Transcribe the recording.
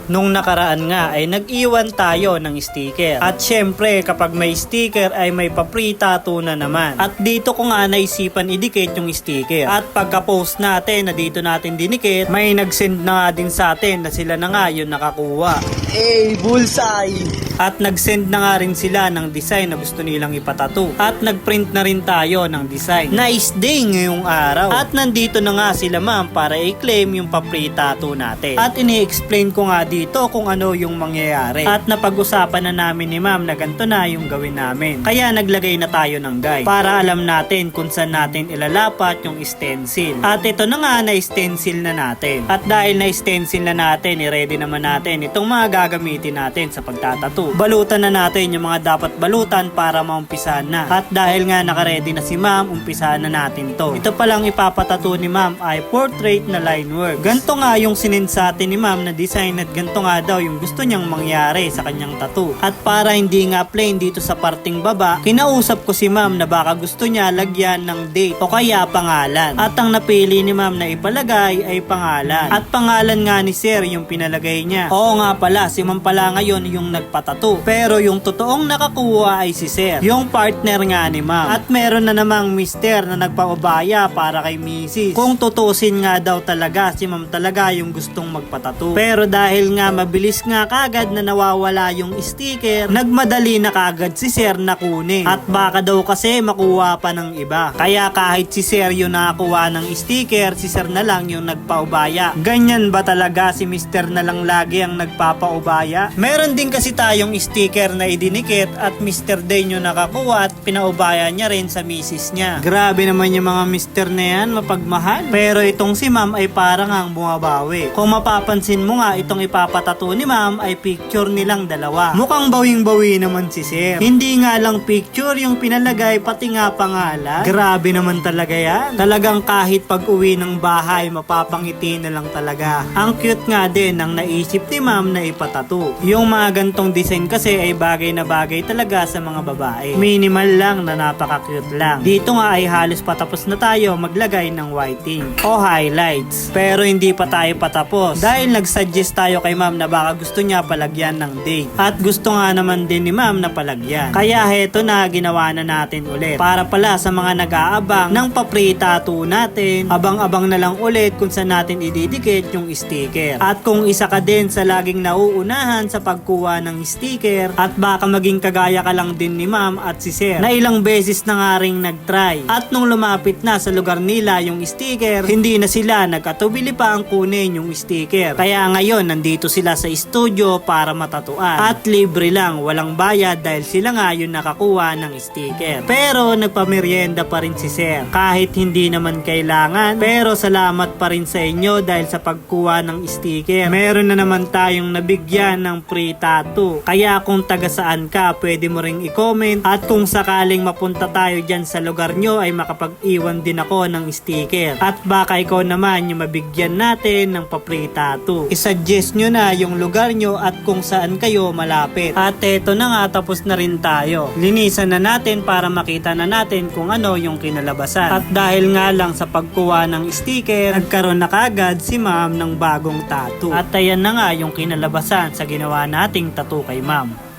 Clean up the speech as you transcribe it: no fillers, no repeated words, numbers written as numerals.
Nung nakaraan nga ay nag-iwan tayo ng sticker. At syempre kapag may sticker ay may pa-free tattoo na naman. At dito ko nga naisipan idikit yung sticker. At pagka-post natin na dito natin dinikit, may nag-send na nga din sa atin na sila na nga yun nakakuha. Bullseye! At nag-send na nga rin sila ng design na gusto nilang ipatato. At nag-print na rin tayo ng design. Nice day ngayong araw. At nandito na nga sila ma'am para i-claim yung pa-free tattoo natin. At ini-explain ko nga dito kung ano yung mangyayari. At napag-usapan na namin ni ma'am na ganito na yung gawin namin. Kaya naglagay na tayo ng guide para alam natin kung saan natin ilalapat yung stencil. At ito na nga na-stencil na natin. At dahil na-stencil na natin, i-ready naman natin itong mga gagamitin natin sa pagtatato. Balutan na natin yung mga dapat balutan para maumpisahan na. At dahil nga nakaredy na si ma'am, umpisahan na natin to. Ito palang ipapatato ni ma'am ay portrait na line work. Ganto nga yung sinend sa atin ni ma'am na design at ganto nga daw yung gusto niyang mangyari sa kanyang tattoo. At para hindi nga plain dito sa parting baba, kinausap ko si ma'am na baka gusto niya lagyan ng date o kaya pangalan. At ang napili ni ma'am na ipalagay ay pangalan. At pangalan nga ni sir yung pinalagay niya. Oo nga pala, si ma'am pala ngayon yung nagpatato. Pero yung totoong nakakuha ay si sir, yung partner nga ni ma'am. At meron na namang mister na nagpaubaya para kay Mrs. Kung tutusin nga daw talaga, si ma'am talaga yung gustong magpatato. Pero dahil nga mabilis nga kagad na nawawala yung sticker, nagmadali na kagad si sir na kunin. At baka daw kasi makuha pa ng iba. Kaya kahit si sir yung nakakuha ng sticker, si sir na lang yung nagpaubaya. Ganyan ba talaga si mister na lang lagi ang nagpapaubaya? Meron din kasi tayong sticker na idinikit at Mr. Day yung nakakuha at pinaubaya niya rin sa misis niya. Grabe naman yung mga mister na yan, mapagmahal. Pero itong si ma'am ay parang ang bumabawi. Kung mapapansin mo nga, itong ipapatato ni ma'am ay picture nilang dalawa. Mukhang bawing-bawi naman si sir. Hindi nga lang picture yung pinalagay, pati nga pangalan. Grabe naman talaga yan. Talagang kahit pag uwi ng bahay, mapapangiti na lang talaga. Ang cute nga din ang naisip ni ma'am na ipatato. Yung mga gantong design kasi ay bagay na bagay talaga sa mga babae. Minimal lang na napaka-cute lang. Dito nga ay halos patapos na tayo maglagay ng whiting o highlights. Pero hindi pa tayo patapos dahil nag-suggest tayo kay ma'am na baka gusto niya palagyan ng date. At gusto nga naman din ni ma'am na palagyan. Kaya heto na, ginawa na natin ulit. Para pala sa mga nag-aabang ng pa-free tattoo natin, abang-abang na lang ulit kung saan natin ididikit yung sticker. At kung isa ka din sa laging nauunahan sa pagkuha ng sticker at baka maging kagaya ka lang din ni ma'am at si sir na ilang beses na nga ring nag-try at nung lumapit na sa lugar nila yung sticker, hindi na sila nagkatubili pa ang kunin yung sticker. Kaya ngayon nandito sila sa studio para matatuan at libre lang, walang bayad dahil sila nga yung nakakuha ng sticker. Pero nagpamerienda pa rin si sir kahit hindi naman kailangan, pero salamat pa rin sa inyo dahil sa pagkuha ng sticker. Meron na naman tayong nabigyan ng free tattoo. Kaya kung taga saan ka, pwede mo ring i-comment at kung sakaling mapunta tayo dyan sa lugar nyo ay makapag-iwan din ako ng sticker. At baka ikaw naman yung mabigyan natin ng pa-free tattoo. I-suggest nyo na yung lugar nyo at kung saan kayo malapit. At eto na nga, tapos na rin tayo. Linisan na natin para makita na natin kung ano yung kinalabasan. At dahil nga lang sa pagkuha ng sticker, nagkaroon na kagad si ma'am ng bagong tattoo. At ayan na nga yung kinalabasan sa ginawa nating tattoo kay ma'am.